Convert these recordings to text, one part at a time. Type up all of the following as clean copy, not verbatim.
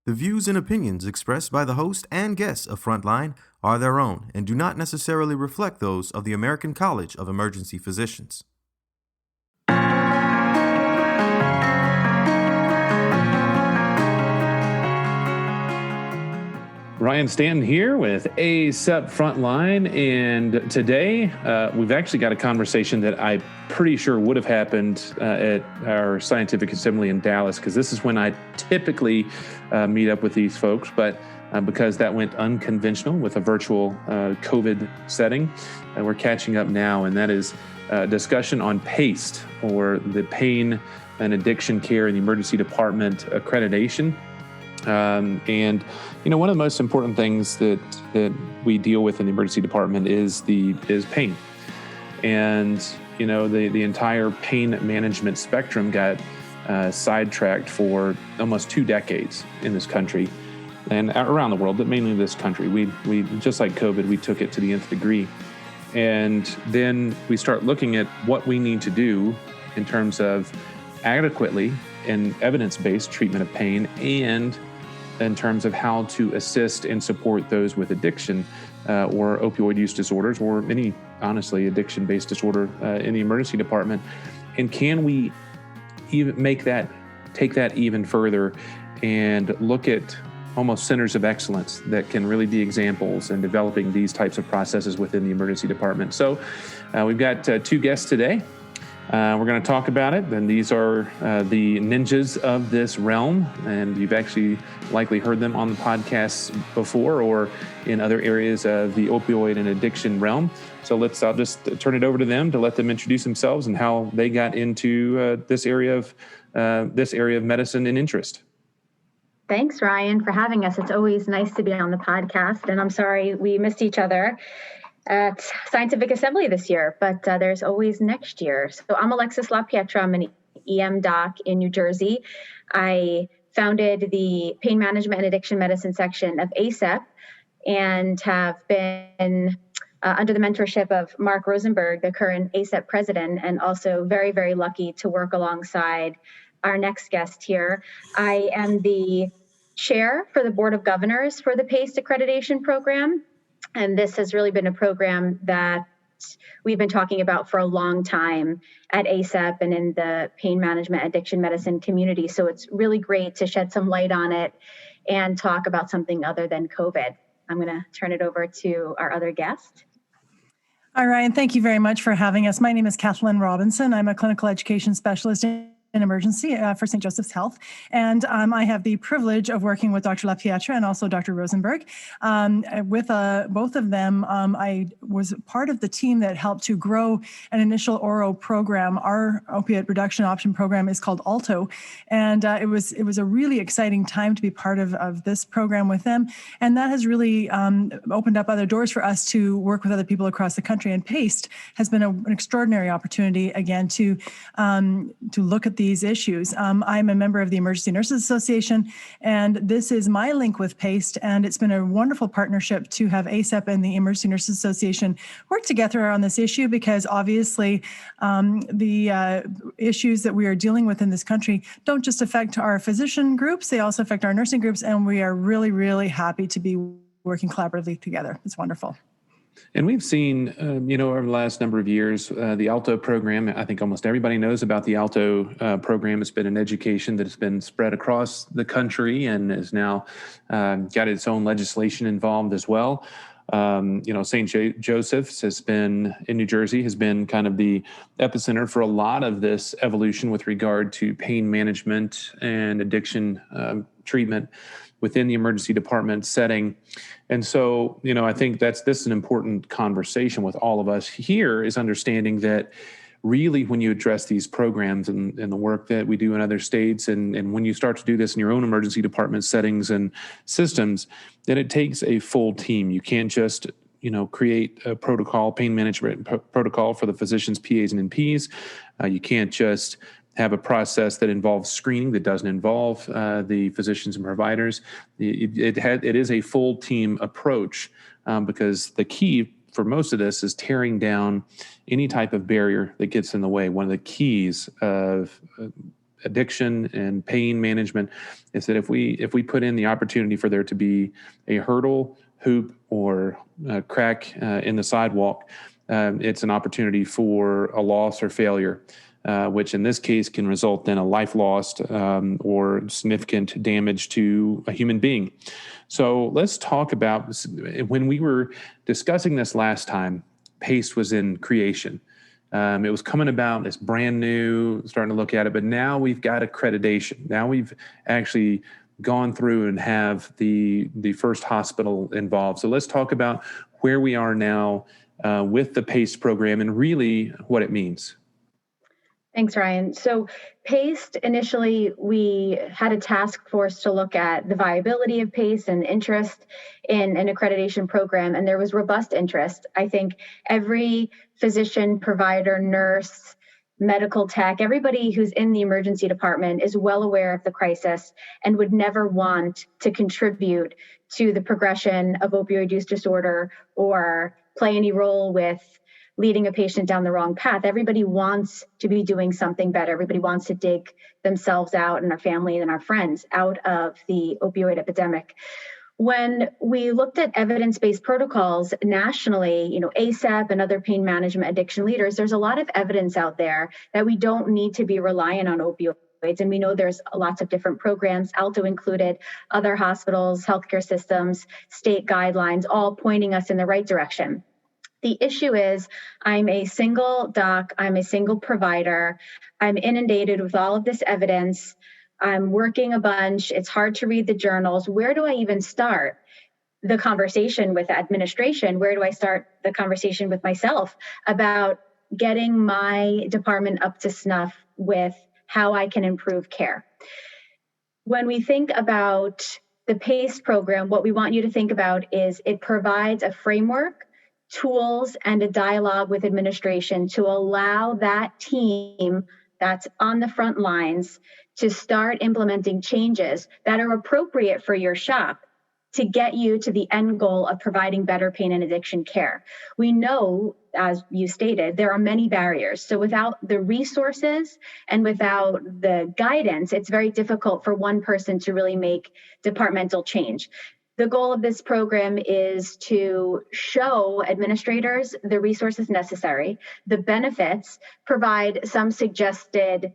The views and opinions expressed by the host and guests of Frontline are their own and do not necessarily reflect those of the American College of Emergency Physicians. Ryan Stanton here with ACEP Frontline, and today we've actually got a conversation that I'm pretty sure would have happened at our scientific assembly in Dallas, because this is when I typically meet up with these folks, but because that went unconventional with a virtual COVID setting, we're catching up now, and that is a discussion on PACE, or the Pain and Addiction Care in the Emergency Department accreditation. And you know, one of the most important things that we deal with in the emergency department is pain. And you know, the entire pain management spectrum got sidetracked for almost 2 decades in this country and around the world, but mainly this country. We just like COVID, we took it to the nth degree. And then we start looking at what we need to do in terms of adequately and evidence-based treatment of pain, and in terms of how to assist and support those with addiction or opioid use disorders, or any, honestly, addiction-based disorder in the emergency department. And can we even take that even further and look at almost centers of excellence that can really be examples in developing these types of processes within the emergency department? So we've got 2 guests today. We're going to talk about it, and these are the ninjas of this realm, and you've actually likely heard them on the podcast before or in other areas of the opioid and addiction realm. So I'll just turn it over to them to let them introduce themselves and how they got into this area of medicine and interest. Thanks, Ryan, for having us. It's always nice to be on the podcast, and I'm sorry we missed each other at Scientific Assembly this year, but there's always next year. So I'm Alexis La Pietra. I'm an EM doc in New Jersey. I founded the Pain Management and Addiction Medicine section of ACEP and have been under the mentorship of Mark Rosenberg, the current ACEP president, and also very, very lucky to work alongside our next guest here. I am the chair for the Board of Governors for the PACE accreditation program. And this has really been a program that we've been talking about for a long time at ACEP and in the pain management addiction medicine community. So it's really great to shed some light on it and talk about something other than COVID. I'm going to turn it over to our other guest. Hi, Ryan. Thank you very much for having us. My name is Cathlyn Robinson. I'm a clinical education specialist in emergency for St. Joseph's Health. And I have the privilege of working with Dr. La Pietra and also Dr. Rosenberg. With both of them, I was part of the team that helped to grow an initial ORO program. Our opiate reduction option program is called ALTO. And it was a really exciting time to be part of this program with them. And that has really opened up other doors for us to work with other people across the country. And PACE has been an extraordinary opportunity, again, to look at these issues. I'm a member of the Emergency Nurses Association, and this is my link with PACE, and it's been a wonderful partnership to have ACEP and the Emergency Nurses Association work together on this issue, because obviously the issues that we are dealing with in this country don't just affect our physician groups, they also affect our nursing groups, and we are really, really happy to be working collaboratively together. It's wonderful. And we've seen, over the last number of years, the ALTO program. I think almost everybody knows about the ALTO program. It's been an education that has been spread across the country and has now got its own legislation involved as well. St. Joseph's has been, in New Jersey, has been kind of the epicenter for a lot of this evolution with regard to pain management and addiction treatment within the emergency department setting. And so, I think this is an important conversation with all of us here, is understanding that really when you address these programs and the work that we do in other states, and when you start to do this in your own emergency department settings and systems, then it takes a full team. You can't just create a protocol, pain management protocol for the physicians, PAs, and NPs. You can't just have a process that involves screening that doesn't involve the physicians and providers. It is a full team approach because the key for most of this is tearing down any type of barrier that gets in the way. One of the keys of addiction and pain management is that if we put in the opportunity for there to be a hurdle, hoop, or crack in the sidewalk, it's an opportunity for a loss or failure, which in this case can result in a life lost or significant damage to a human being. So let's talk about, when we were discussing this last time, PACE was in creation. It was coming about, it's brand new, starting to look at it, but now we've got accreditation. Now we've actually gone through and have the first hospital involved. So let's talk about where we are now with the PACE program and really what it means. Thanks, Ryan. So PACE, initially, we had a task force to look at the viability of PACE and interest in an accreditation program, and there was robust interest. I think every physician, provider, nurse, medical tech, everybody who's in the emergency department is well aware of the crisis and would never want to contribute to the progression of opioid use disorder or play any role with leading a patient down the wrong path. Everybody wants to be doing something better. Everybody wants to dig themselves out and our family and our friends out of the opioid epidemic. When we looked at evidence-based protocols nationally, ACEP and other pain management addiction leaders, there's a lot of evidence out there that we don't need to be reliant on opioids. And we know there's lots of different programs, Alto included, other hospitals, healthcare systems, state guidelines, all pointing us in the right direction. The issue is I'm a single doc, I'm a single provider, I'm inundated with all of this evidence, I'm working a bunch, it's hard to read the journals. Where do I even start the conversation with administration? Where do I start the conversation with myself about getting my department up to snuff with how I can improve care? When we think about the PACE program, what we want you to think about is it provides a framework, tools, and a dialogue with administration to allow that team that's on the front lines to start implementing changes that are appropriate for your shop to get you to the end goal of providing better pain and addiction care. We know, as you stated, there are many barriers. So without the resources and without the guidance, it's very difficult for one person to really make departmental change. The goal of this program is to show administrators the resources necessary, the benefits, provide some suggested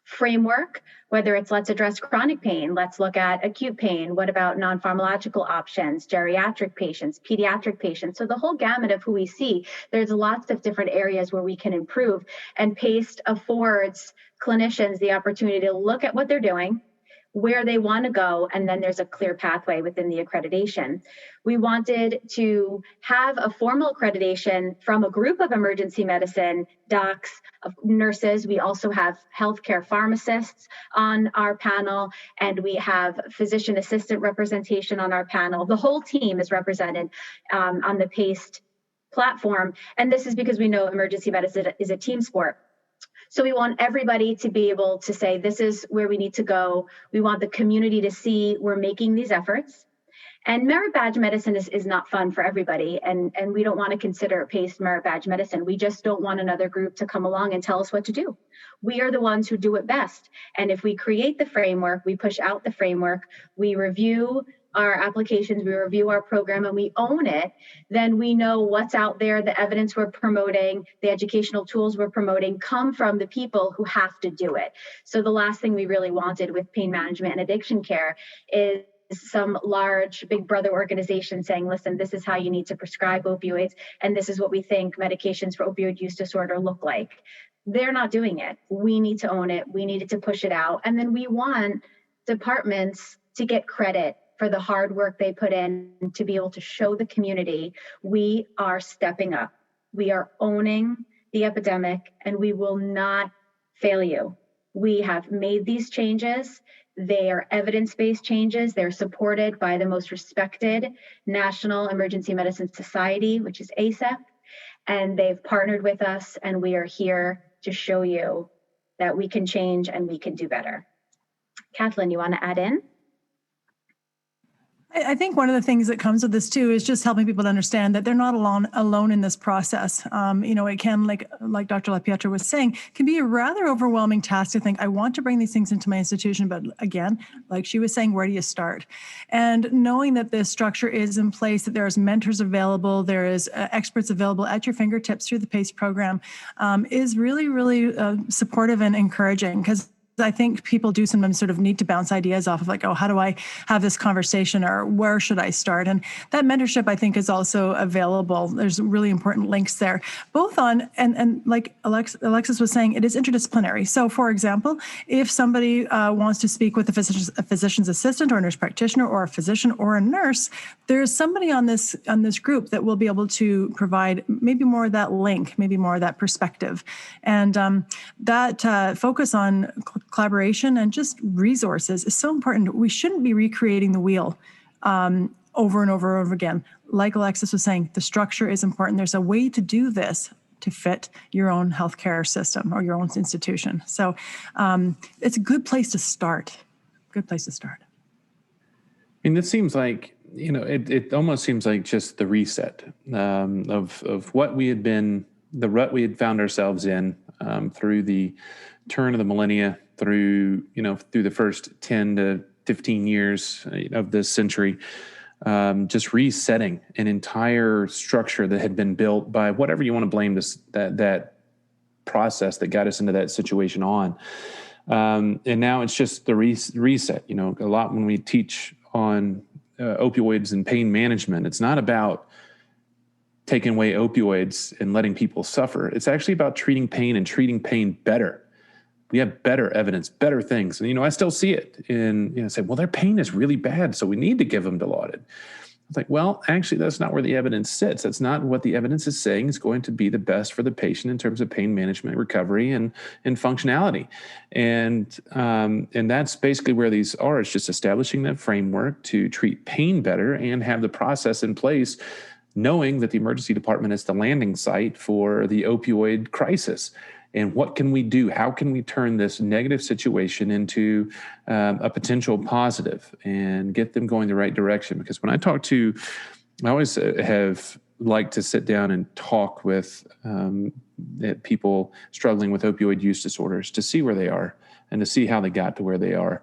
framework, whether it's let's address chronic pain, let's look at acute pain, what about non-pharmacological options, geriatric patients, pediatric patients. So the whole gamut of who we see, there's lots of different areas where we can improve, and PACE affords clinicians the opportunity to look at what they're doing, where they want to go, and then there's a clear pathway within the accreditation. We wanted to have a formal accreditation from a group of emergency medicine docs, of nurses. We also have healthcare pharmacists on our panel, and we have physician assistant representation on our panel. The whole team is represented on the PACE platform, and this is because we know emergency medicine is a team sport. So we want everybody to be able to say, this is where we need to go. We want the community to see we're making these efforts. And merit badge medicine is not fun for everybody. And we don't want to consider PACE merit badge medicine. We just don't want another group to come along and tell us what to do. We are the ones who do it best. And if we create the framework, we push out the framework, we review our applications, we review our program, and we own it, then we know what's out there, the evidence we're promoting, the educational tools we're promoting come from the people who have to do it. So the last thing we really wanted with pain management and addiction care is some large big brother organization saying, listen, this is how you need to prescribe opioids, and this is what we think medications for opioid use disorder look like. They're not doing it. We need to own it. We needed to push it out. And then we want departments to get credit for the hard work they put in to be able to show the community we are stepping up. We are owning the epidemic, and we will not fail you. We have made these changes. They are evidence-based changes. They're supported by the most respected National Emergency Medicine Society, which is ACEP, and they've partnered with us, and we are here to show you that we can change and we can do better. Cathlyn, you want to add in? I think one of the things that comes with this too is just helping people to understand that they're not alone in this process. It can, like Dr. La Pietra was saying, can be a rather overwhelming task to think, I want to bring these things into my institution, but again, like she was saying, where do you start? And knowing that this structure is in place, that there's mentors available, there is experts available at your fingertips through the PACE program, is really, really supportive and encouraging, because I think people do sometimes sort of need to bounce ideas off of like, oh, how do I have this conversation, or where should I start? And that mentorship, I think, is also available. There's really important links there, both on, and like Alexis was saying, it is interdisciplinary. So for example, if somebody wants to speak with a physician's assistant or a nurse practitioner or a physician or a nurse, there's somebody on this group that will be able to provide maybe more of that link, maybe more of that perspective. And that focus on collaboration and just resources is so important. We shouldn't be recreating the wheel over and over and over again. Like Alexis was saying, the structure is important. There's a way to do this to fit your own healthcare system or your own institution. So it's a good place to start. Good place to start. I mean, this seems like, it almost seems like just the reset of what we had been, the rut we had found ourselves in through the turn of the millennia, through the first 10 to 15 years of this century, just resetting an entire structure that had been built by whatever you want to blame that process that got us into that situation on. And now it's just the reset. A lot when we teach on opioids and pain management, it's not about taking away opioids and letting people suffer. It's actually about treating pain and treating pain better. We have better evidence, better things. And, I still see it in, say, well, their pain is really bad, so we need to give them Dilaudid. It's like, well, actually, that's not where the evidence sits. That's not what the evidence is saying is going to be the best for the patient in terms of pain management, recovery, and functionality. And that's basically where these are. It's just establishing that framework to treat pain better and have the process in place, knowing that the emergency department is the landing site for the opioid crisis. And what can we do? How can we turn this negative situation into a potential positive and get them going the right direction? Because when I always have liked to sit down and talk with people struggling with opioid use disorders to see where they are and to see how they got to where they are.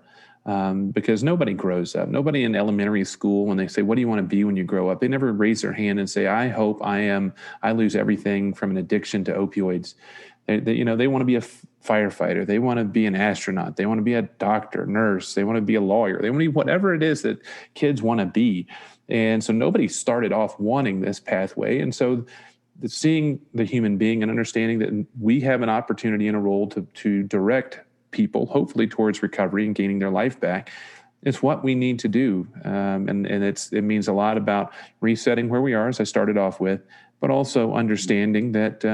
Because nobody grows up. Nobody in elementary school, when they say, what do you want to be when you grow up? They never raise their hand and say, I hope I lose everything from an addiction to opioids. They want to be a firefighter. They want to be an astronaut. They want to be a doctor, nurse. They want to be a lawyer. They want to be whatever it is that kids want to be. And so nobody started off wanting this pathway. And so seeing the human being and understanding that we have an opportunity and a role to direct people, hopefully towards recovery and gaining their life back, it's what we need to do. And it means a lot about resetting where we are, as I started off with, but also understanding that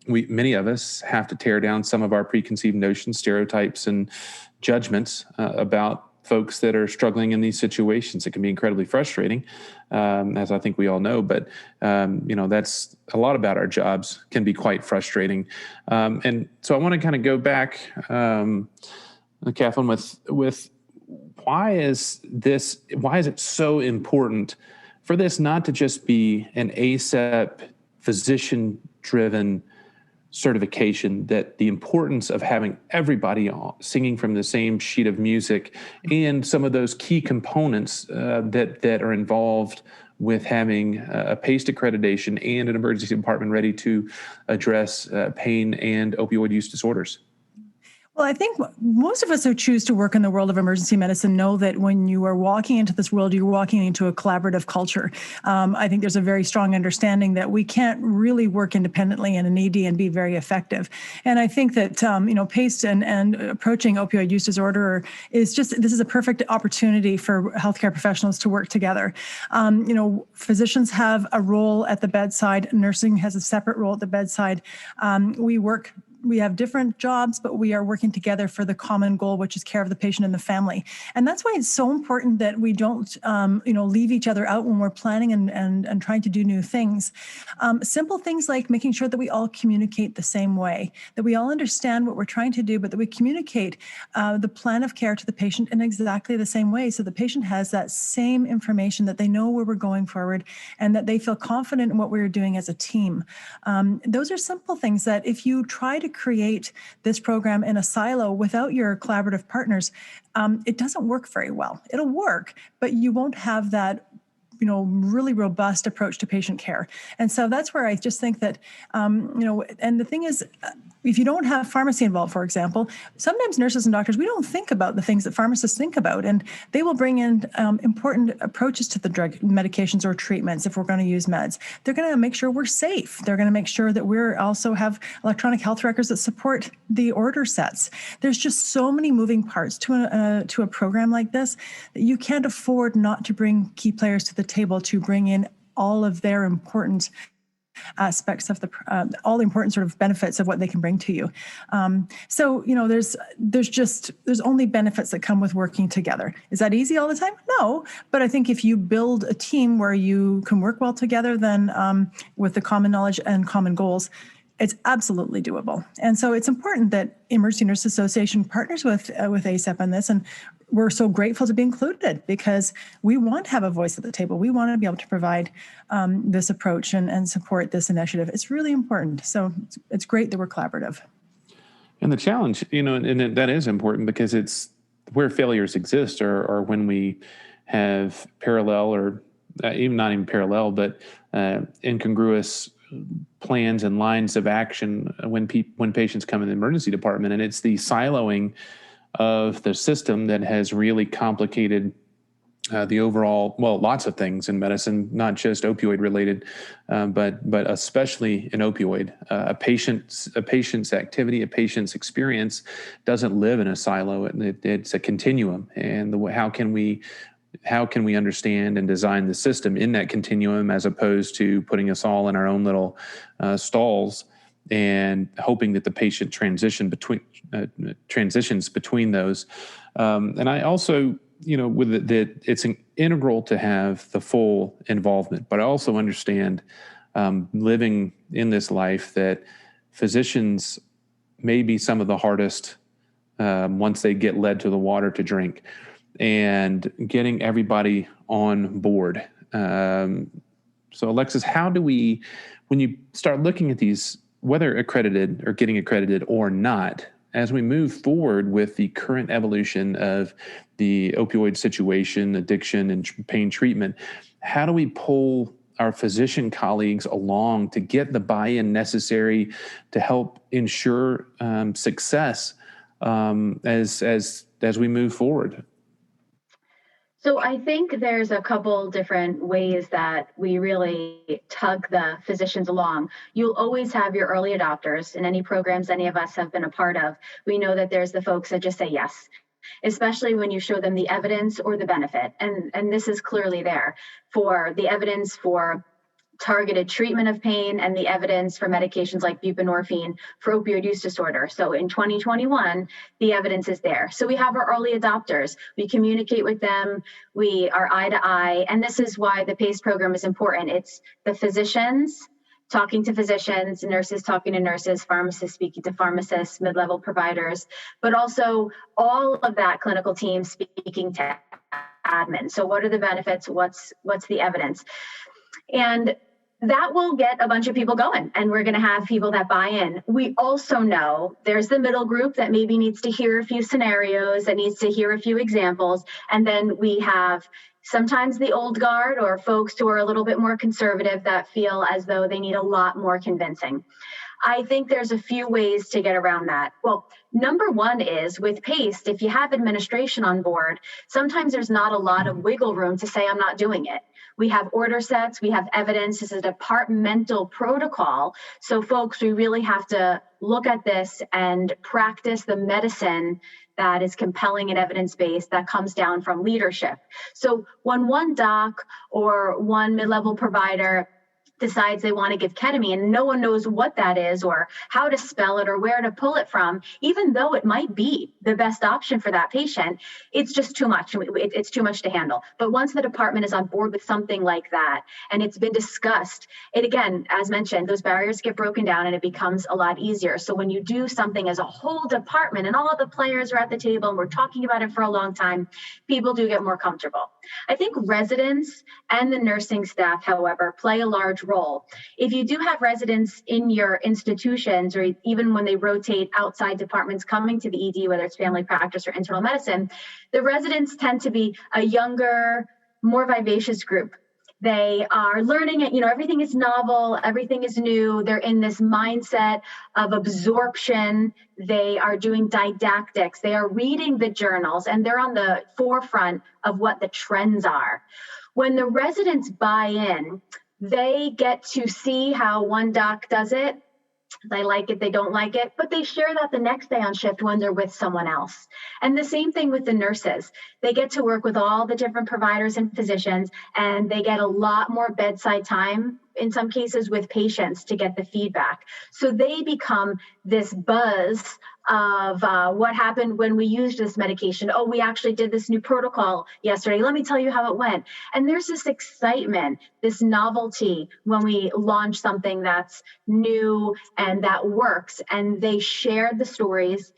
many of us have to tear down some of our preconceived notions, stereotypes, and judgments about folks that are struggling in these situations. It can be incredibly frustrating, as I think we all know, but that's a lot about our jobs can be quite frustrating. And so I want to kind of go back, Cathlyn, with why is it so important for this not to just be an ACEP physician-driven certification, that the importance of having everybody singing from the same sheet of music and some of those key components that are involved with having a PACE accreditation and an emergency department ready to address pain and opioid use disorders? Well, I think most of us who choose to work in the world of emergency medicine know that when you are walking into this world, you're walking into a collaborative culture. I think there's a very strong understanding that we can't really work independently in an ED and be very effective. And I think that, PACE and approaching opioid use disorder this is a perfect opportunity for healthcare professionals to work together. Physicians have a role at the bedside. Nursing has a separate role at the bedside. We work we have different jobs, but we are working together for the common goal, which is care of the patient and the family. And that's why it's so important that we don't, leave each other out when we're planning and trying to do new things. Simple things like making sure that we all communicate the same way, that we all understand what we're trying to do, but that we communicate the plan of care to the patient in exactly the same way, so the patient has that same information, that they know where we're going forward, and that they feel confident in what we're doing as a team. Those are simple things that if you try to create this program in a silo without your collaborative partners, it doesn't work very well. It'll work, but you won't have that really robust approach to patient care. And so that's where I just think that, and the thing is, if you don't have pharmacy involved, for example, sometimes nurses and doctors, we don't think about the things that pharmacists think about, and they will bring in important approaches to the drug medications or treatments if we're going to use meds. They're going to make sure we're safe. They're going to make sure that we also have electronic health records that support the order sets. There's just so many moving parts to a program like this that you can't afford not to bring key players to the table to bring in all of their important aspects of all the important sort of benefits of what they can bring to you. There's only benefits that come with working together. Is that easy all the time? No, but I think if you build a team where you can work well together, then with the common knowledge and common goals, it's absolutely doable. And so it's important that Emergency Nurse Association partners with ACEP on this, and we're so grateful to be included because we want to have a voice at the table. We want to be able to provide this approach and support this initiative. It's really important. So it's great that we're collaborative. And the challenge, and that is important because it's where failures exist or when we have parallel or even not even parallel, but incongruous plans and lines of action when patients come in the emergency department. And it's the siloing of the system that has really complicated the overall, lots of things in medicine, not just opioid related, but especially in opioid. A patient's activity, a patient's experience doesn't live in a silo. It's a continuum. And how can we understand and design the system in that continuum as opposed to putting us all in our own little stalls and hoping that the patient transitions between those. And I also, with it, that it's integral to have the full involvement, but I also understand living in this life that physicians may be some of the hardest once they get led to the water to drink, and getting everybody on board. So Alexis, how do we, when you start looking at these, whether accredited or getting accredited or not, as we move forward with the current evolution of the opioid situation, addiction, and pain treatment, how do we pull our physician colleagues along to get the buy-in necessary to help ensure success as we move forward? So I think there's a couple different ways that we really tug the physicians along. You'll always have your early adopters in any programs any of us have been a part of. We know that there's the folks that just say yes, especially when you show them the evidence or the benefit. And this is clearly there for the evidence for targeted treatment of pain and the evidence for medications like buprenorphine for opioid use disorder. So in 2021, the evidence is there. So we have our early adopters. We communicate with them. We are eye to eye. And this is why the PACE program is important. It's the physicians talking to physicians, nurses talking to nurses, pharmacists speaking to pharmacists, mid-level providers, but also all of that clinical team speaking to admin. So what are the benefits? What's the evidence? And that will get a bunch of people going, and we're going to have people that buy in. We also know there's the middle group that maybe needs to hear a few scenarios, that needs to hear a few examples. And then we have sometimes the old guard or folks who are a little bit more conservative that feel as though they need a lot more convincing. I think there's a few ways to get around that. Well, number one is with PACE, if you have administration on board, sometimes there's not a lot of wiggle room to say, I'm not doing it. We have order sets, we have evidence. This is a departmental protocol. So folks, we really have to look at this and practice the medicine that is compelling and evidence-based that comes down from leadership. So when one doc or one mid-level provider decides they want to give ketamine and no one knows what that is or how to spell it or where to pull it from, even though it might be the best option for that patient, it's just too much. It's too much to handle. But once the department is on board with something like that and it's been discussed, it again, as mentioned, those barriers get broken down and it becomes a lot easier. So when you do something as a whole department and all the players are at the table and we're talking about it for a long time, people do get more comfortable. I think residents and the nursing staff, however, play a large role. If you do have residents in your institutions, or even when they rotate outside departments coming to the ED, whether it's family practice or internal medicine, the residents tend to be a younger, more vivacious group. They are learning it, everything is novel, everything is new. They're in this mindset of absorption. They are doing didactics. They are reading the journals and they're on the forefront of what the trends are. When the residents buy in, they get to see how one doc does it. They like it, they don't like it, but they share that the next day on shift when they're with someone else. And the same thing with the nurses. They get to work with all the different providers and physicians, and they get a lot more bedside time, in some cases with patients, to get the feedback. So they become this buzz of what happened when we used this medication. Oh, we actually did this new protocol yesterday. Let me tell you how it went. And there's this excitement, this novelty when we launch something that's new and that works. And they share the stories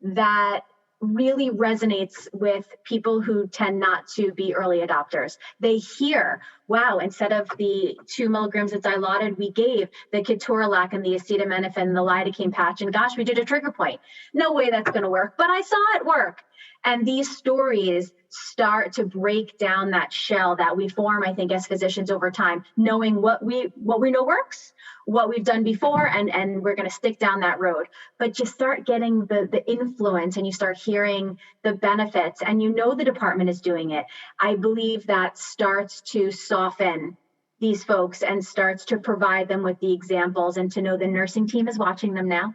that really resonates with people who tend not to be early adopters. They hear, wow, instead of the 2 milligrams of Dilaudid, we gave the ketorolac and the acetaminophen and the lidocaine patch, and gosh, we did a trigger point. No way that's going to work, but I saw it work. And these stories start to break down that shell that we form, I think, as physicians over time, knowing what we know works, what we've done before, and we're going to stick down that road. But you start getting the influence and you start hearing the benefits and the department is doing it. I believe that starts to soften these folks and starts to provide them with the examples and to know the nursing team is watching them now.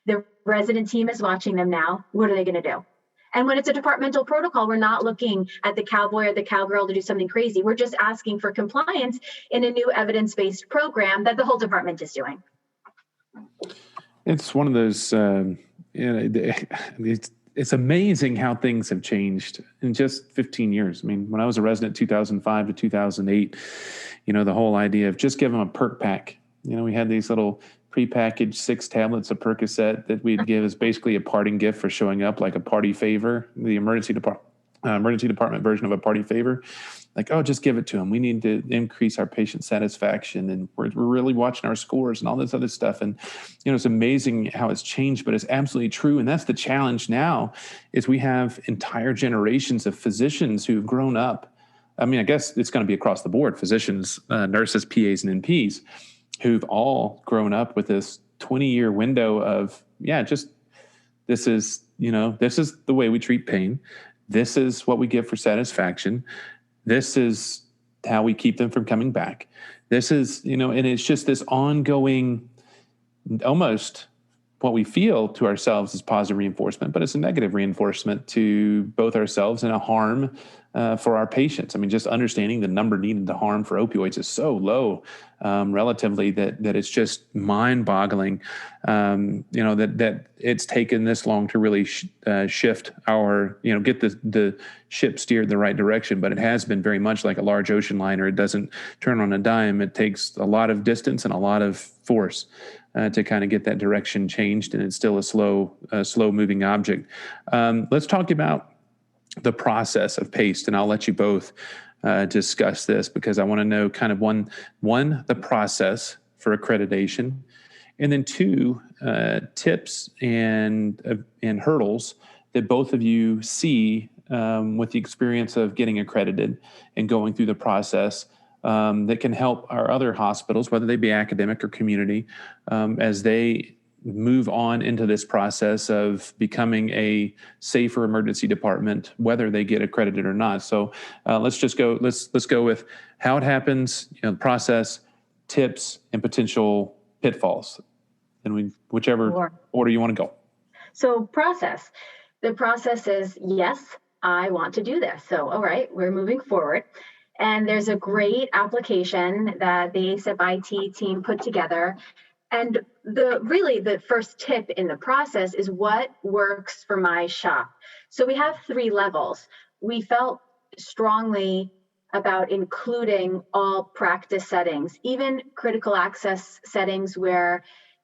The resident team is watching them now. What are they going to do? And when it's a departmental protocol, we're not looking at the cowboy or the cowgirl to do something crazy. We're just asking for compliance in a new evidence-based program that the whole department is doing. It's one of those, it's amazing how things have changed in just 15 years. I mean, when I was a resident 2005 to 2008, the whole idea of just give them a perk pack. We had these little prepackaged 6 tablets of Percocet that we'd give as basically a parting gift for showing up, like a party favor, the emergency department version of a party favor. Like, oh, just give it to them. We need to increase our patient satisfaction, and we're really watching our scores and all this other stuff. And it's amazing how it's changed, but it's absolutely true. And that's the challenge now, is we have entire generations of physicians who've grown up. I mean, I guess it's going to be across the board: physicians, nurses, PAs, and NPs, who've all grown up with this 20-year window of, this is the way we treat pain. This is what we give for satisfaction. This is how we keep them from coming back. This is, and it's just this ongoing, almost what we feel to ourselves is positive reinforcement, but it's a negative reinforcement to both ourselves and a harm for our patients. I mean, just understanding the number needed to harm for opioids is so low relatively that it's just mind-boggling, that it's taken this long to really shift our, get the ship steered the right direction. But it has been very much like a large ocean liner. It doesn't turn on a dime. It takes a lot of distance and a lot of force to kind of get that direction changed. And it's still a slow moving object. Let's talk about the process of PACE, and I'll let you both discuss this, because I want to know kind of one, the process for accreditation, and then 2, tips and hurdles that both of you see with the experience of getting accredited and going through the process that can help our other hospitals, whether they be academic or community, as they move on into this process of becoming a safer emergency department, whether they get accredited or not. So let's go with how it happens, the process, tips, and potential pitfalls, and whichever order you want to go. So the process is, yes, I want to do this. So, all right, we're moving forward. And there's a great application that the ACEP IT team put together. And the first tip in the process is what works for my shop. So we have 3 levels. We felt strongly about including all practice settings, even critical access settings where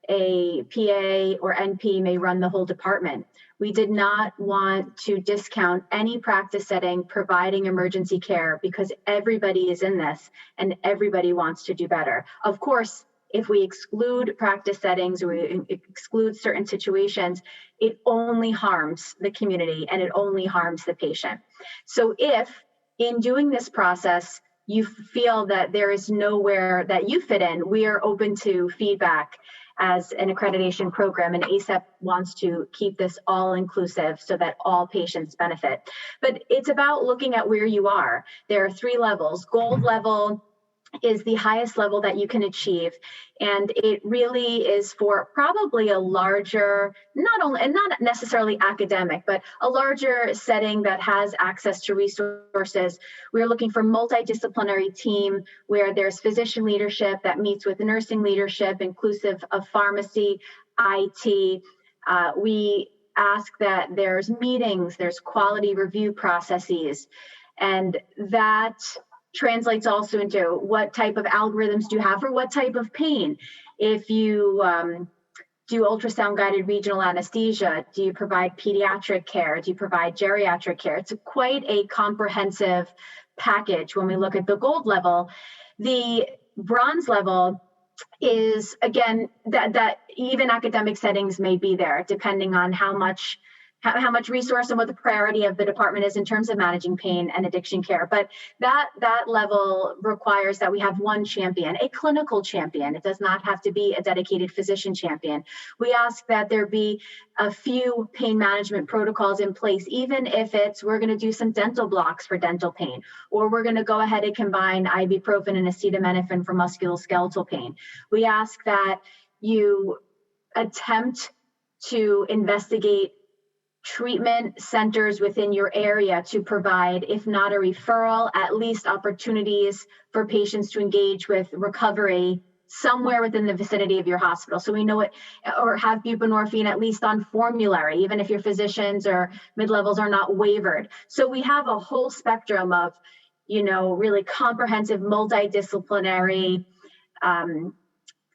a PA or NP may run the whole department. We did not want to discount any practice setting providing emergency care because everybody is in this and everybody wants to do better. Of course, if we exclude practice settings or we exclude certain situations, it only harms the community and it only harms the patient. So if in doing this process, you feel that there is nowhere that you fit in, we are open to feedback as an accreditation program, and ACEP wants to keep this all inclusive so that all patients benefit. But it's about looking at where you are. There are 3 levels. Gold level is the highest level that you can achieve. And it really is for probably a larger, not necessarily academic, but a larger setting that has access to resources. We're looking for multidisciplinary team where there's physician leadership that meets with nursing leadership, inclusive of pharmacy, IT. We ask that there's meetings, there's quality review processes, and that translates also into what type of algorithms do you have for what type of pain. If you do ultrasound guided regional anesthesia, do you provide pediatric care? Do you provide geriatric care? It's quite a comprehensive package when we look at the gold level. The bronze level is, again, that even academic settings may be there, depending on how much resource and what the priority of the department is in terms of managing pain and addiction care. But that level requires that we have one champion, a clinical champion. It does not have to be a dedicated physician champion. We ask that there be a few pain management protocols in place, even if we're going to do some dental blocks for dental pain, or we're going to go ahead and combine ibuprofen and acetaminophen for musculoskeletal pain. We ask that you attempt to investigate treatment centers within your area to provide, if not a referral, at least opportunities for patients to engage with recovery somewhere within the vicinity of your hospital. So we know it, or have buprenorphine at least on formulary, even if your physicians or mid-levels are not waivered. So we have a whole spectrum of, really comprehensive, multidisciplinary,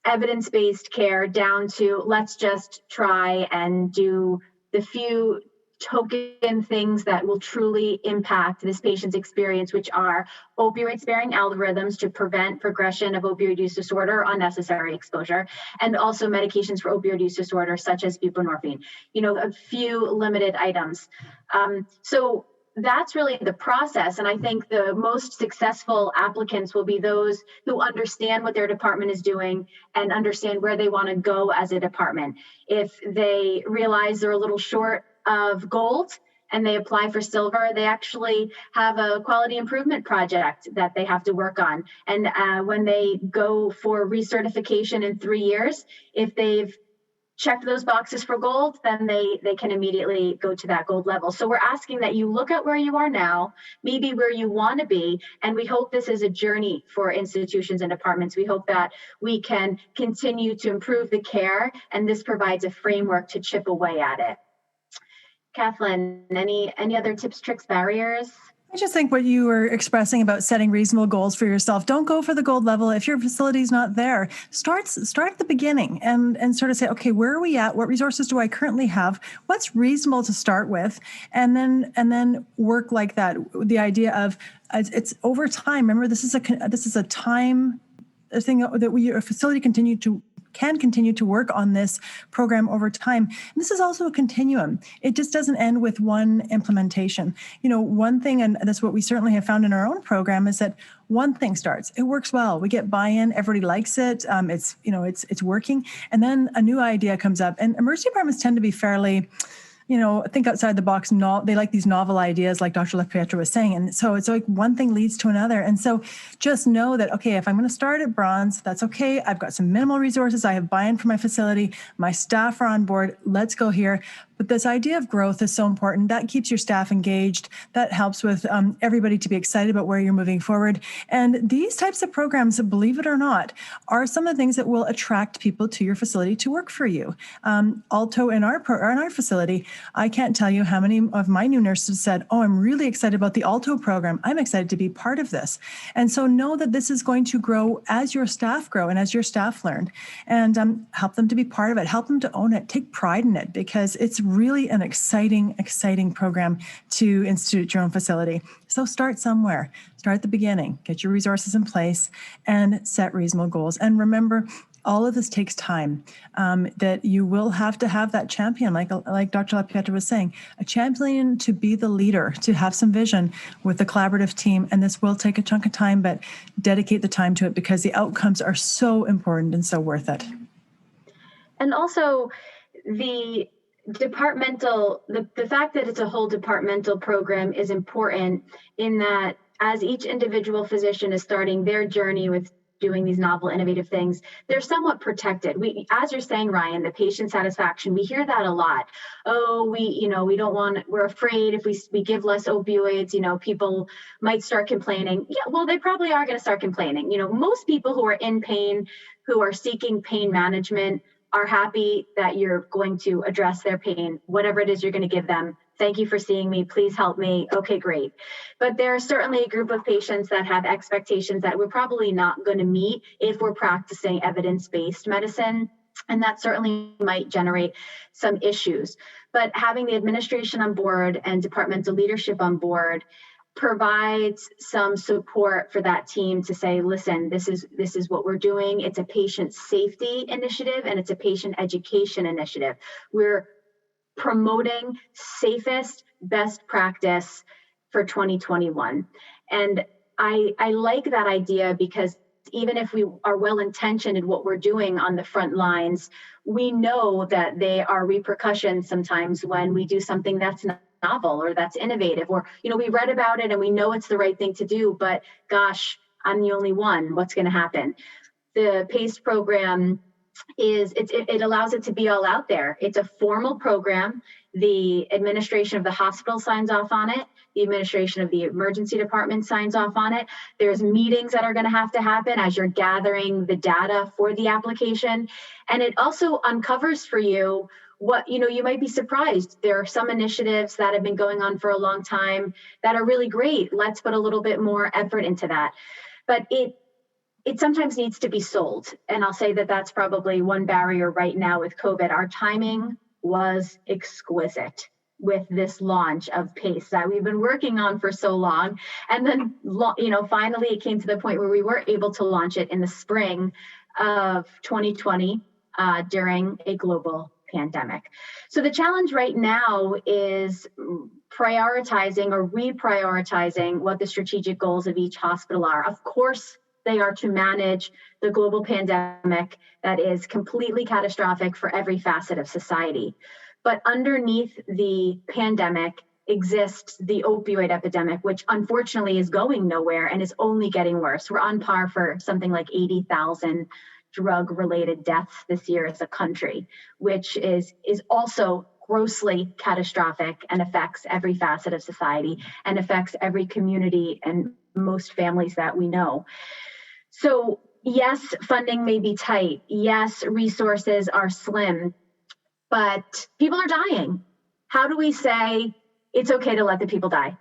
evidence-based care down to let's just try and do the few token things that will truly impact this patient's experience, which are opioid-sparing algorithms to prevent progression of opioid use disorder, unnecessary exposure, and also medications for opioid use disorder, such as buprenorphine. A few limited items. So that's really the process. And I think the most successful applicants will be those who understand what their department is doing and understand where they want to go as a department. If they realize they're a little short of gold and they apply for silver, they actually have a quality improvement project that they have to work on. And when they go for recertification in 3 years, if they've checked those boxes for gold, then they can immediately go to that gold level. So we're asking that you look at where you are now, maybe where you want to be, and we hope this is a journey for institutions and departments. We hope that we can continue to improve the care, and this provides a framework to chip away at it. Cathlyn, any other tips, tricks, barriers? I just think what you were expressing about setting reasonable goals for yourself. Don't go for the gold level if your facility is not there. Start at the beginning and sort of say, okay, where are we at? What resources do I currently have? What's reasonable to start with? And then work like that. The idea of it's over time. Remember, this is a time thing that a facility can continue to work on this program over time. And this is also a continuum. It just doesn't end with one implementation. One thing, and that's what we certainly have found in our own program, is that one thing starts, it works well, we get buy-in, everybody likes it, it's working, and then a new idea comes up. And emergency departments tend to be fairly, think outside the box. They like these novel ideas, like Dr. La Pietra was saying. And so it's like one thing leads to another. And so just know that, okay, if I'm going to start at bronze, that's okay. I've got some minimal resources. I have buy-in from my facility. My staff are on board. Let's go here. But this idea of growth is so important. That keeps your staff engaged. That helps with everybody to be excited about where you're moving forward. And these types of programs, believe it or not, are some of the things that will attract people to your facility to work for you. Alto in our facility, I can't tell you how many of my new nurses said, "Oh, I'm really excited about the Alto program. I'm excited to be part of this." And so know that this is going to grow as your staff grow and as your staff learn, and help them to be part of it. Help them to own it. Take pride in it, because it's really an exciting program to institute your own facility. So start somewhere. Start at the beginning. Get your resources in place and set reasonable goals. And remember, all of this takes time, that you will have to have that champion, like Dr. La Pietra was saying, a champion to be the leader, to have some vision with the collaborative team. And this will take a chunk of time, but dedicate the time to it, because the outcomes are so important and so worth it. And also the fact that it's a whole departmental program is important, in that as each individual physician is starting their journey with doing these novel, innovative things, they're somewhat protected. As you're saying, Ryan, the patient satisfaction, we hear that a lot. Oh, we're afraid if we give less opioids, people might start complaining. Yeah, well, they probably are going to start complaining. Most people who are in pain, who are seeking pain management, are happy that you're going to address their pain, whatever it is you're going to give them. Thank you for seeing me. Please help me. Okay, great. But there are certainly a group of patients that have expectations that we're probably not going to meet if we're practicing evidence-based medicine. And that certainly might generate some issues. But having the administration on board and departmental leadership on board provides some support for that team to say, listen, this is what we're doing. It's a patient safety initiative and it's a patient education initiative. We're promoting safest, best practice for 2021. And I like that idea, because even if we are well-intentioned in what we're doing on the front lines, we know that there are repercussions sometimes when we do something that's novel or that's innovative, or, we read about it and we know it's the right thing to do, but gosh, I'm the only one. What's going to happen? The PACE program it allows it to be all out there. It's a formal program. The administration of the hospital signs off on it. The administration of the emergency department signs off on it. There's meetings that are going to happen as you're gathering the data for the application. And it also uncovers for you what, you might be surprised. There are some initiatives that have been going on for a long time that are really great. Let's put a little bit more effort into that. But it sometimes needs to be sold. And I'll say that that's probably one barrier right now with COVID. Our timing was exquisite with this launch of PACE that we've been working on for so long. And then, finally it came to the point where we were able to launch it in the spring of 2020 during a global pandemic. So the challenge right now is prioritizing or reprioritizing what the strategic goals of each hospital are. Of course, they are to manage the global pandemic that is completely catastrophic for every facet of society. But underneath the pandemic exists the opioid epidemic, which unfortunately is going nowhere and is only getting worse. We're on par for something like 80,000 drug-related deaths this year as a country, which is also grossly catastrophic and affects every facet of society and affects every community and most families that we know. So yes, funding may be tight. Yes, resources are slim, but people are dying. How do we say it's okay to let the people die?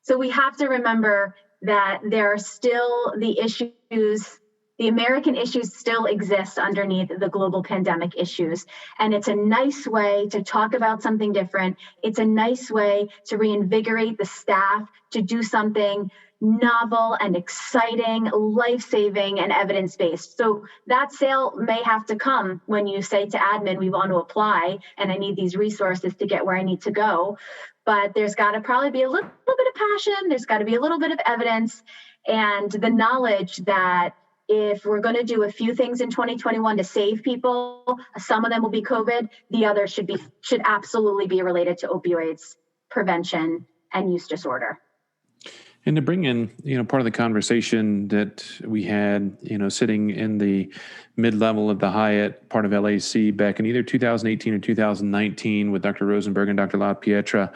So we have to remember that there are still the issues, the American issues still exist underneath the global pandemic issues. And it's a nice way to talk about something different. It's a nice way to reinvigorate the staff to do something novel and exciting, life-saving, and evidence-based. So that sale may have to come when you say to admin, we want to apply, and I need these resources to get where I need to go. But there's got to probably be a little bit of passion. There's got to be a little bit of evidence and the knowledge that if we're going to do a few things in 2021 to save people, some of them will be COVID. The others should absolutely be related to opioids, prevention, and use disorder. And to bring in, part of the conversation that we had, sitting in the mid-level of the Hyatt, part of LAC, back in either 2018 or 2019 with Dr. Rosenberg and Dr. La Pietra,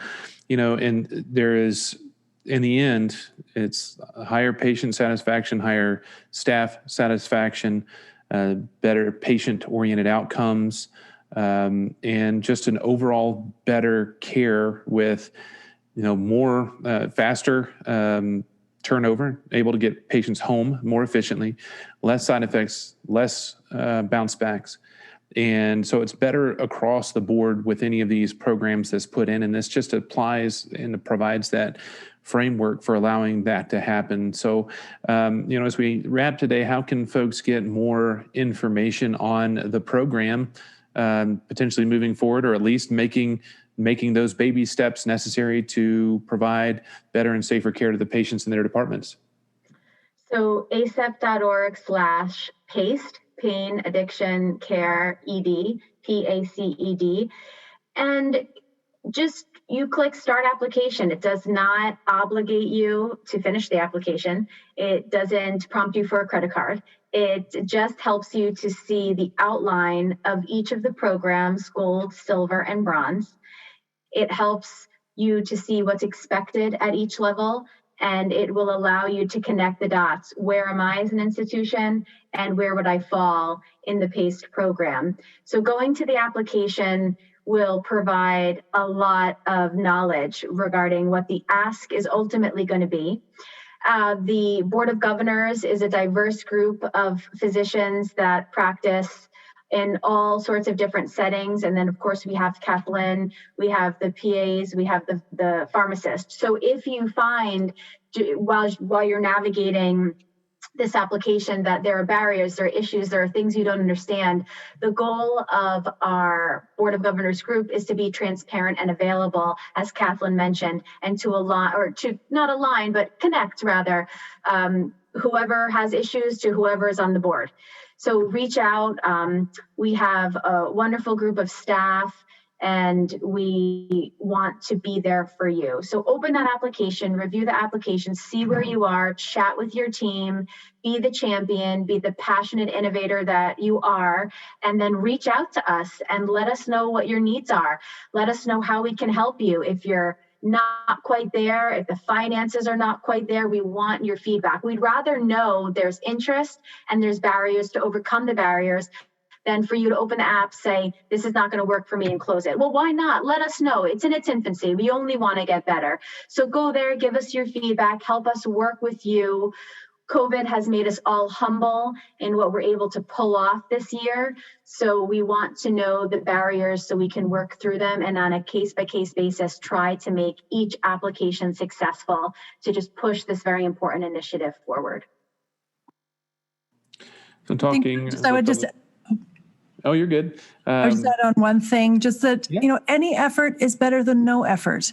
and there is, in the end, it's higher patient satisfaction, higher staff satisfaction, better patient-oriented outcomes, and just an overall better care with more faster turnover, able to get patients home more efficiently, less side effects, less bounce backs. And so it's better across the board with any of these programs that's put in. And this just applies and provides that framework for allowing that to happen. So, as we wrap today, how can folks get more information on the program, potentially moving forward, or at least making those baby steps necessary to provide better and safer care to the patients in their departments? So acep.org/PACED, Pain Addiction Care ED, PACED. And just you click start application. It does not obligate you to finish the application. It doesn't prompt you for a credit card. It just helps you to see the outline of each of the programs, gold, silver, and bronze. It helps you to see what's expected at each level, and it will allow you to connect the dots. Where am I as an institution, and where would I fall in the PACED program? So going to the application will provide a lot of knowledge regarding what the ask is ultimately going to be. The Board of Governors is a diverse group of physicians that practice in all sorts of different settings. And then, of course, we have Cathlyn, we have the PAs, we have the pharmacist. So if you find while you're navigating this application that there are barriers, there are issues, there are things you don't understand, the goal of our Board of Governors group is to be transparent and available, as Cathlyn mentioned, and to align, or to not align, but connect rather, whoever has issues to whoever is on the board. So reach out. We have a wonderful group of staff, and we want to be there for you. So open that application, review the application, see where you are, chat with your team, be the champion, be the passionate innovator that you are, and then reach out to us and let us know what your needs are. Let us know how we can help you. If you're not quite there, if the finances are not quite there, we want your feedback. We'd rather know there's interest and there's barriers to overcome the barriers than for you to open the app, say, this is not going to work for me, and close it. Well, why not? Let us know. It's in its infancy. We only want to get better. So go there, give us your feedback, help us work with you. COVID has made us all humble in what we're able to pull off this year. So we want to know the barriers so we can work through them, and on a case-by-case basis, try to make each application successful to just push this very important initiative forward. So talking... Oh, you're good. I just add on one thing, just that, any effort is better than no effort.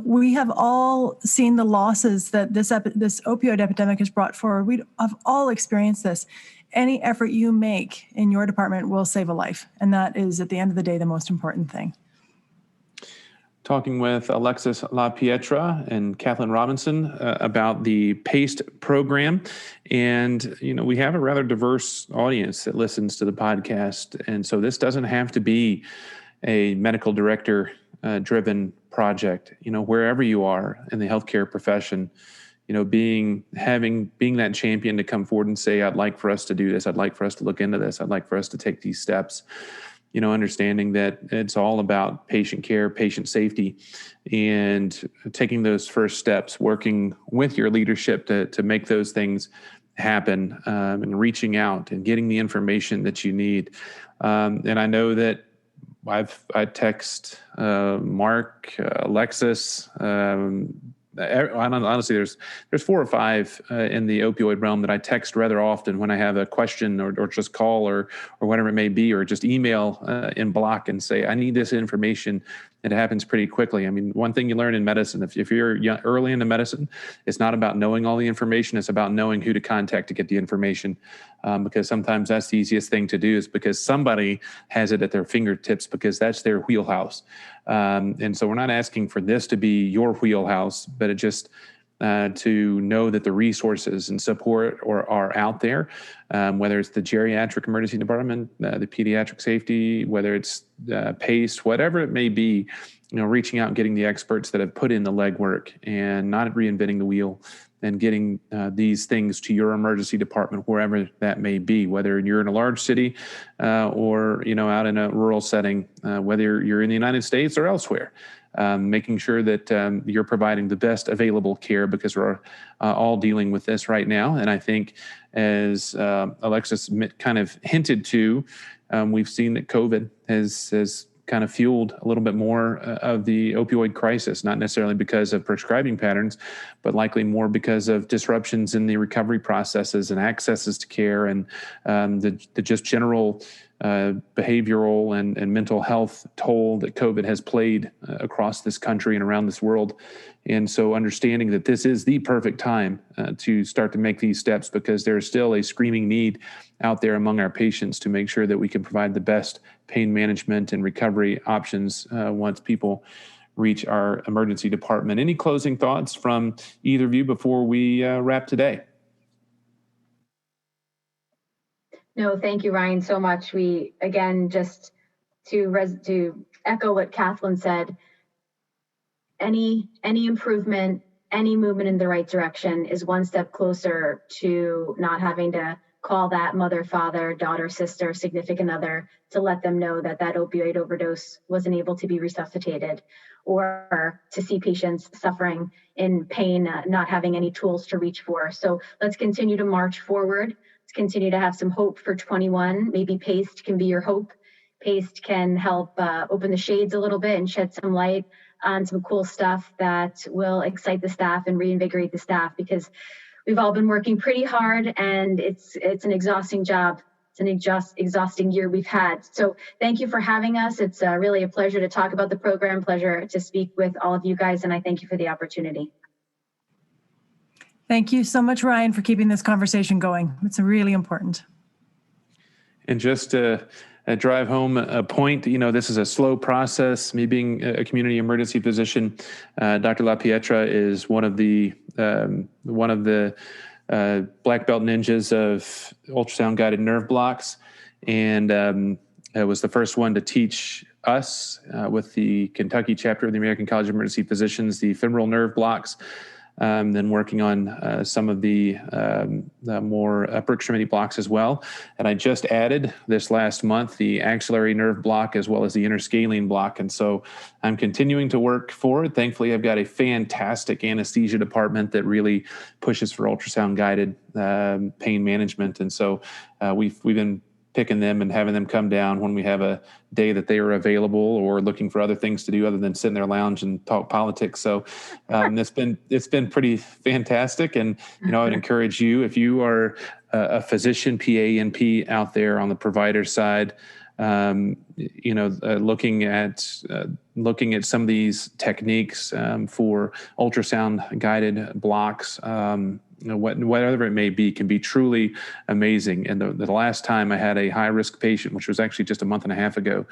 We have all seen the losses that this opioid epidemic has brought forward. We have all experienced this. Any effort you make in your department will save a life. And that is, at the end of the day, the most important thing. Talking with Alexis La Pietra and Cathlyn Robinson about the PACED program. And, we have a rather diverse audience that listens to the podcast. And so this doesn't have to be a medical director driven project, wherever you are in the healthcare profession, being that champion to come forward and say, I'd like for us to do this. I'd like for us to look into this. I'd like for us to take these steps. Understanding that it's all about patient care, patient safety, and taking those first steps, working with your leadership to make those things happen, and reaching out and getting the information that you need. And I know that I text Mark, Alexis, honestly, there's 4 or 5 in the opioid realm that I text rather often when I have a question, or just call or whatever it may be, or just email in block and say, I need this information. It happens pretty quickly. I mean, one thing you learn in medicine, if you're early into medicine, it's not about knowing all the information. It's about knowing who to contact to get the information, because sometimes that's the easiest thing to do, is because somebody has it at their fingertips because that's their wheelhouse. And so we're not asking for this to be your wheelhouse, but it just to know that the resources and support are out there, whether it's the geriatric emergency department, the pediatric safety, whether it's PACE, whatever it may be, reaching out and getting the experts that have put in the legwork and not reinventing the wheel, and getting these things to your emergency department, wherever that may be, whether you're in a large city or out in a rural setting, whether you're in the United States or elsewhere. Making sure that you're providing the best available care, because we're all dealing with this right now. And I think, as Alexis kind of hinted to, we've seen that COVID has kind of fueled a little bit more of the opioid crisis, not necessarily because of prescribing patterns, but likely more because of disruptions in the recovery processes and accesses to care, and the just general behavioral and mental health toll that COVID has played across this country and around this world. And so understanding that this is the perfect time to start to make these steps, because there is still a screaming need out there among our patients to make sure that we can provide the best pain management and recovery options once people reach our emergency department. Any closing thoughts from either of you before we wrap today? No, thank you, Ryan, so much. We, again, just to echo what Cathlyn said, any improvement, any movement in the right direction is one step closer to not having to call that mother, father, daughter, sister, significant other to let them know that opioid overdose wasn't able to be resuscitated, or to see patients suffering in pain, not having any tools to reach for. So let's continue to march forward. Let's continue to have some hope for 21. Maybe PACE can be your hope. PACE can help open the shades a little bit and shed some light on some cool stuff that will excite the staff and reinvigorate the staff, because we've all been working pretty hard, and it's an exhausting job. It's an exhausting year we've had. So thank you for having us. It's really a pleasure to talk about the program, pleasure to speak with all of you guys, and I thank you for the opportunity. Thank you so much, Ryan, for keeping this conversation going. It's really important. And just to drive home a point, this is a slow process. Me being a community emergency physician, Dr. La Pietra is one of the black belt ninjas of ultrasound guided nerve blocks, and was the first one to teach us with the Kentucky chapter of the American College of Emergency Physicians the femoral nerve blocks. Then working on some of the more upper extremity blocks as well. And I just added this last month the axillary nerve block as well as the interscalene block. And so I'm continuing to work forward. Thankfully, I've got a fantastic anesthesia department that really pushes for ultrasound guided pain management. And so we've been picking them and having them come down when we have a day that they are available or looking for other things to do other than sit in their lounge and talk politics. So it's been pretty fantastic. And, I would encourage you, if you are a physician, PA, NP out there on the provider side, looking at some of these techniques for ultrasound guided blocks, whatever it may be, can be truly amazing. And the last time I had a high-risk patient, which was actually just a month and a half ago,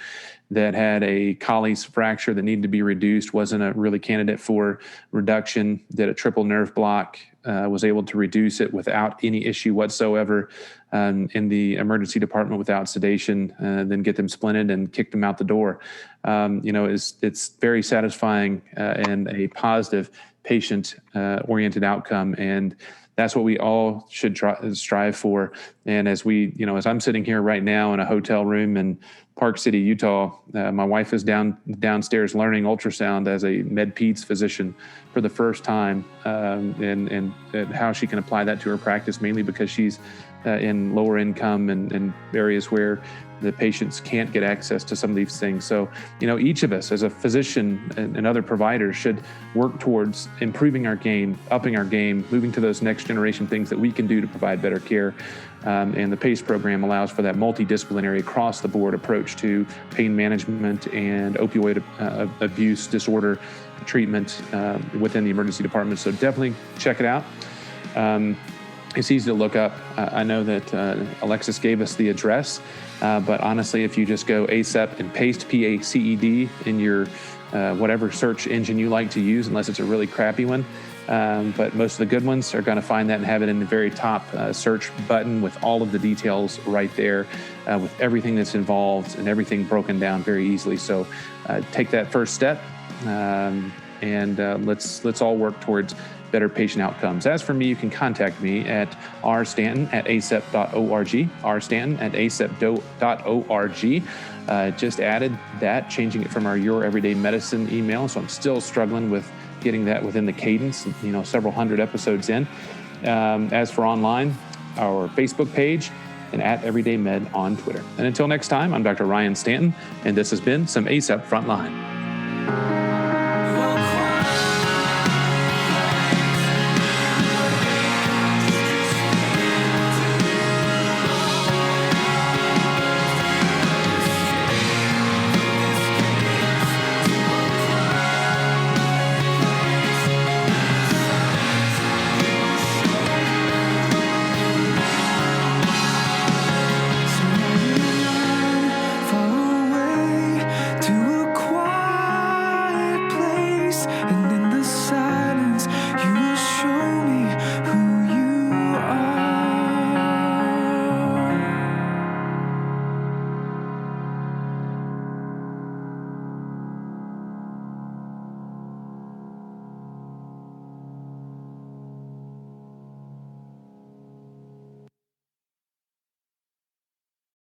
that had a Colles fracture that needed to be reduced, wasn't a really candidate for reduction, did a triple nerve block, was able to reduce it without any issue whatsoever in the emergency department without sedation, then get them splinted and kick them out the door. It's very satisfying and a positive patient-oriented outcome. And that's what we all should strive for. And as as I'm sitting here right now in a hotel room in Park City, Utah, my wife is downstairs learning ultrasound as a med-peds physician for the first time, and how she can apply that to her practice, mainly because she's in lower income and areas where the patients can't get access to some of these things. So, each of us as a physician and other providers should work towards improving our game, upping our game, moving to those next generation things that we can do to provide better care. And the PACE program allows for that multidisciplinary, across the board approach to pain management and opioid abuse disorder treatment within the emergency department. So definitely check it out. It's easy to look up. I know that Alexis gave us the address, but honestly, if you just go ACEP and paste PACED in your whatever search engine you like to use, unless it's a really crappy one, but most of the good ones are going to find that and have it in the very top search button with all of the details right there, with everything that's involved and everything broken down very easily. So take that first step, and let's all work towards better patient outcomes. As for me, you can contact me at rstanton@acep.org, rstanton@acep.org. Just added that, changing it from our Your Everyday Medicine email. So I'm still struggling with getting that within the cadence, several hundred episodes in. As for online, our Facebook page, and at Everyday Med on Twitter. And until next time, I'm Dr. Ryan Stanton, and this has been some ACEP Frontline.